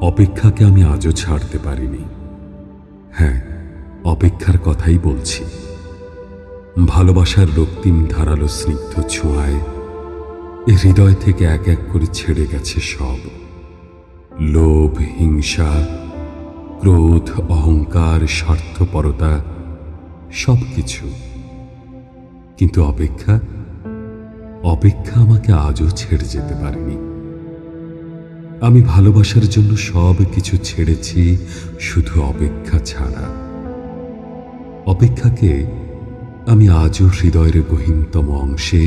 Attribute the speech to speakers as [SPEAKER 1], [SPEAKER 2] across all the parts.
[SPEAKER 1] অপেক্ষাকে আমি আজও ছাড়তে পারিনি। হ্যাঁ, অপেক্ষার কথাই বলছি। ভালোবাসার রক্তিম ধারালো স্নিগ্ধ ছোঁয়ায় এ হৃদয় থেকে এক এক করে ছেড়ে গেছে সব লোভ, হিংসা, ক্রোধ, অহংকার, স্বার্থপরতা, সবকিছু। কিন্তু অপেক্ষা অপেক্ষা আমাকে আজও ছেড়ে যেতে পারেনি। আমি ভালোবাসার জন্য সব কিছু ছেড়েছি, শুধু অপেক্ষা ছাড়া। অপেক্ষাকে আমি আজও হৃদয়ের গহীনতম অংশে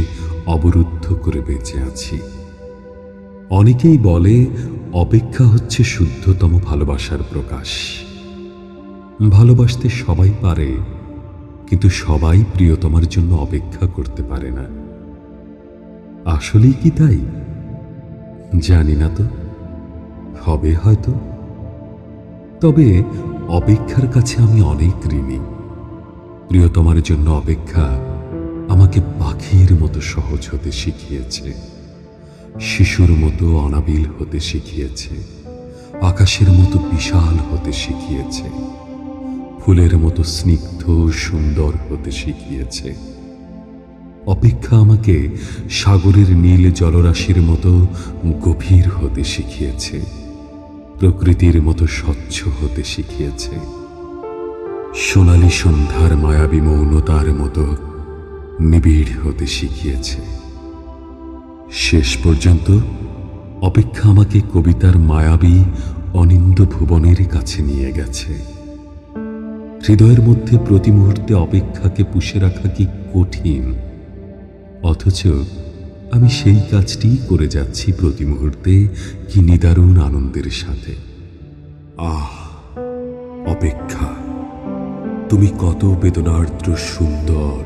[SPEAKER 1] অবরুদ্ধ করে বেঁচে আছি। অনেকেই বলে অপেক্ষা হচ্ছে শুদ্ধতম ভালোবাসার প্রকাশ। ভালোবাসতে সবাই পারে, কিন্তু সবাই প্রিয়তমার জন্য অপেক্ষা করতে পারে না। আসলেই কি তাই? জানি না তো, হবে হয়তো। তবে অপেক্ষার কাছে আমি অনেক ঋণী। প্রিয়তমার জন্য অপেক্ষা আমাকে পাখির মতো সহজ হতে শিখিয়েছে, শিশুর মতো অনাবিল হতে শিখিয়েছে, আকাশের মতো বিশাল হতে শিখিয়েছে, ফুলের মতো স্নিগ্ধ সুন্দর হতে শিখিয়েছে। অপেক্ষা আমাকে সাগরের নীল জলরাশির মতো গভীর হতে শিখিয়েছে, প্রকৃতির মতো স্বচ্ছ হতে শিখিয়েছে, সোনালী সন্ধ্যার মায়াবী মৌনতার মতো নিবিড় হতে শিখিয়েছে। শেষ পর্যন্ত অপেক্ষা আমাকে কবিতার মায়াবী অনিন্দ্য ভুবনের কাছে নিয়ে গেছে। হৃদয়ের মধ্যে প্রতি মুহূর্তে অপেক্ষাকে পুষে রাখা কি কঠিন, অথচ আমি সেই কাজটিই করে যাচ্ছি প্রতি মুহূর্তে, কি নিদারুণ আনন্দের সাথে। আহ, অপেক্ষা, তুমি কত বেদনার্দ্র সুন্দর,